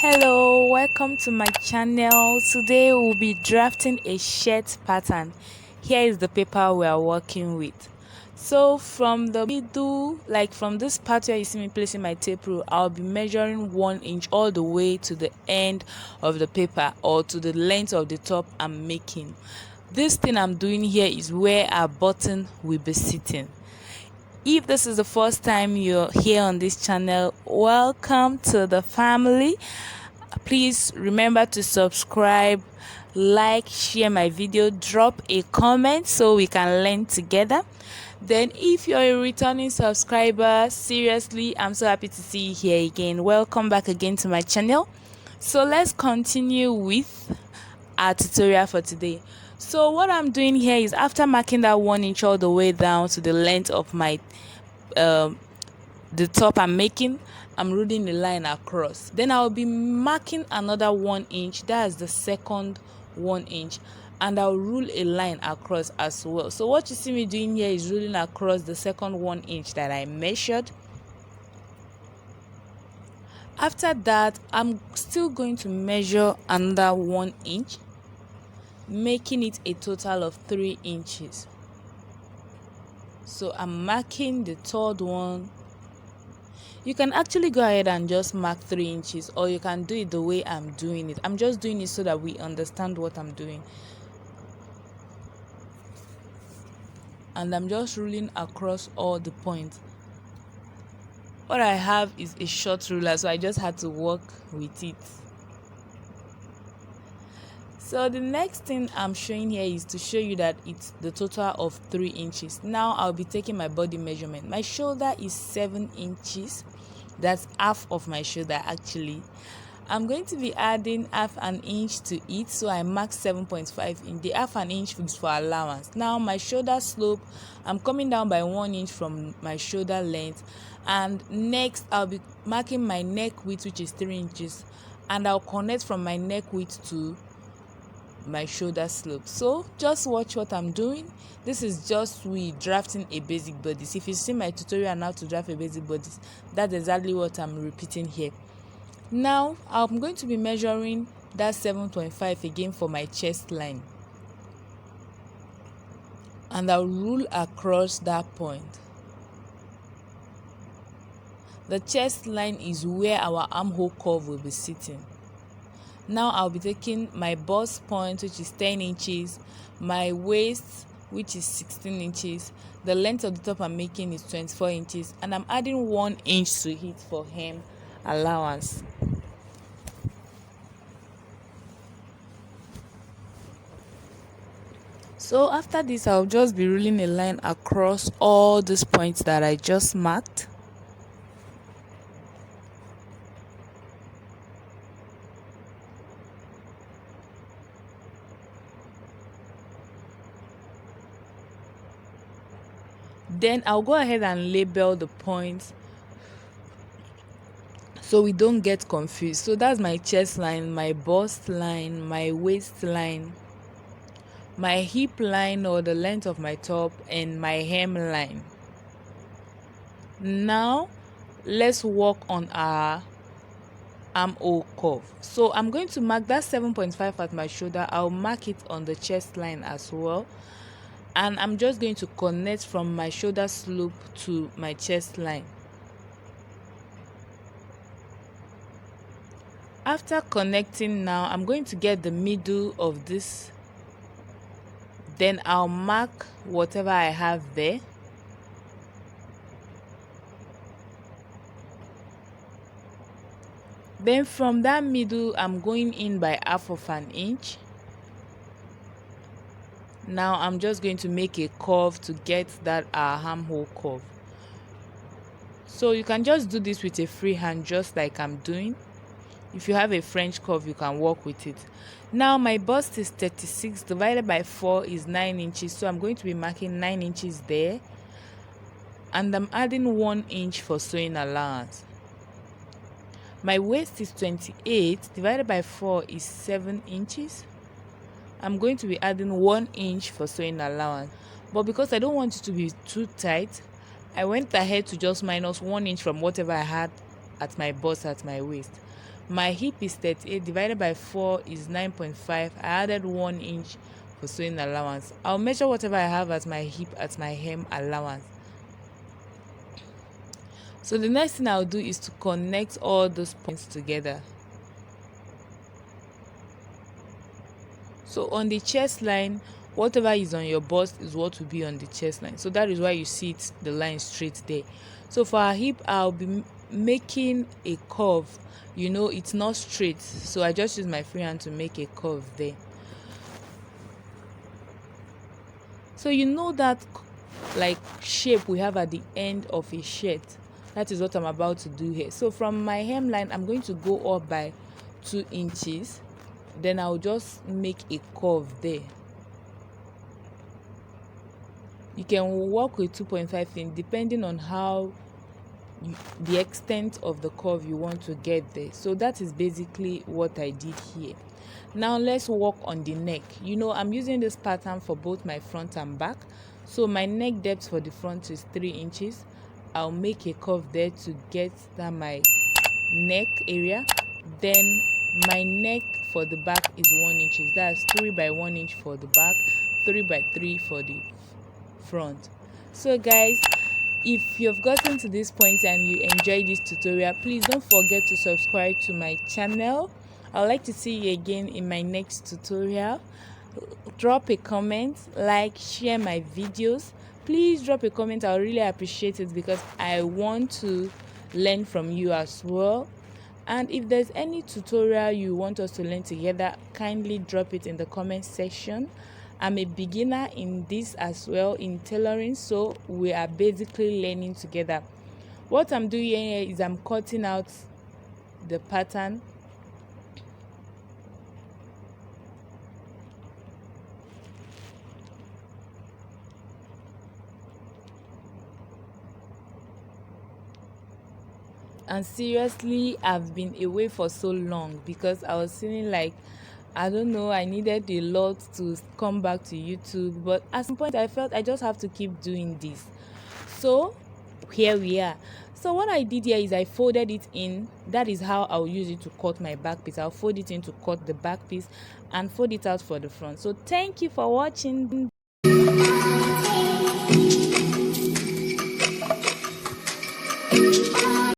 Hello, welcome to my channel. Today we'll be drafting a shirt pattern. Here is the paper we are working with. So from the middle, like from this part where you see me placing my tape rule, I'll be measuring 1 inch all the way to the end of the paper or to the length of the top I'm making. This thing I'm doing here is where our button will be sitting. If this is the first time you're here on this channel, welcome to the family. Please remember to subscribe, like, share my video, drop a comment so we can learn together. Then if you're a returning subscriber, seriously, I'm so happy to see you here again. Welcome back again to my channel. So let's continue with our tutorial for today. So what I'm doing here is, after marking that 1 inch all the way down to the length of my the top I'm making, I'm ruling the line across. Then I'll be marking another 1 inch, that's the second 1 inch, and I'll rule a line across as well. So what you see me doing here is ruling across the second 1 inch that I measured. After that, I'm still going to measure another 1 inch, making it a total of 3 inches. So I'm marking the third one. You can actually go ahead and just mark 3 inches, or you can do it the way I'm doing it. I'm just doing it so that we understand what I'm doing. And I'm just ruling across all the points. What I have is a short ruler, so I just had to work with it. So the next thing I'm showing here is to show you that it's the total of 3 inches. Now I'll be taking my body measurement. My shoulder is 7 inches. That's half of my shoulder actually. I'm going to be adding half an inch to it, so I mark 7.5 in the half an inch is for allowance. Now my shoulder slope, I'm coming down by 1 inch from my shoulder length, and next I'll be marking my neck width, which is 3 inches, and I'll connect from my neck width to my shoulder slope. So just watch what I'm doing. This is just we drafting a basic bodice. If you see my tutorial on how to draft a basic bodice, that's exactly what I'm repeating here. Now I'm going to be measuring that 7.5 again for my chest line, and I'll rule across that point. The chest line is where our armhole curve will be sitting. Now I'll be taking my bust point, which is 10 inches, my waist, which is 16 inches, the length of the top I'm making is 24 inches, and I'm adding 1 inch to it for hem allowance. So after this, I'll just be ruling a line across all these points that I just marked. Then I'll go ahead and label the points so we don't get confused. So that's my chest line, my bust line, my waist line, my hip line or the length of my top, and my hem line. Now let's work on our armhole curve. So I'm going to mark that 7.5 at my shoulder. I'll mark it on the chest line as well, and I'm just going to connect from my shoulder slope to my chest line. After connecting, now I'm going to get the middle of this, then I'll mark whatever I have there. Then from that middle, I'm going in by half of an inch. Now I'm just going to make a curve to get that armhole curve. So you can just do this with a free hand, just like I'm doing. If you have a French curve, you can work with it. Now my bust is 36 divided by 4 is 9 inches, so I'm going to be marking 9 inches there, and I'm adding 1 inch for sewing allowance. My waist is 28 divided by 4 is 7 inches. I'm going to be adding 1 inch for sewing allowance, but because I don't want it to be too tight, I went ahead to just minus 1 inch from whatever I had at my bust at my waist. My hip is 38 divided by 4 is 9.5. I added 1 inch for sewing allowance. I'll measure whatever I have at my hip at my hem allowance. So the next thing I'll do is to connect all those points together. So on the chest line, whatever is on your bust is what will be on the chest line. So that is why you see it, the line straight there. So for our hip, I'll be making a curve. You know, it's not straight, so I just use my free hand to make a curve there. So you know that like shape we have at the end of a shirt. That is what I'm about to do here. So from my hemline, I'm going to go up by 2 inches. Then I'll just make a curve there. You can work with 2.5 in depending on how the extent of the curve you want to get there. So that is basically what I did here. Now let's work on the neck. You know, I'm using this pattern for both my front and back. So my neck depth for the front is 3 inches. I'll make a curve there to get that my neck area. Then my neck for the back is 1 inch. That's 3 by 1 inch for the back, 3 by 3 for the front. So guys, if you've gotten to this point and you enjoyed this tutorial, please don't forget to subscribe to my channel. I would like to see you again in my next tutorial. Drop a comment, like, share my videos. Please drop a comment. I really appreciate it because I want to learn from you as well. And if there's any tutorial you want us to learn together, kindly drop it in the comment section. I'm a beginner in this as well, in tailoring, so we are basically learning together. What I'm doing here is I'm cutting out the pattern. And seriously, I've been away for so long because I was feeling like, I don't know, I needed a lot to come back to YouTube, but at some point I felt I just have to keep doing this. So here we are. So what I did here is I folded it in. That is how I'll use it to cut my back piece. I'll fold it in to cut the back piece and fold it out for the front. So thank you for watching.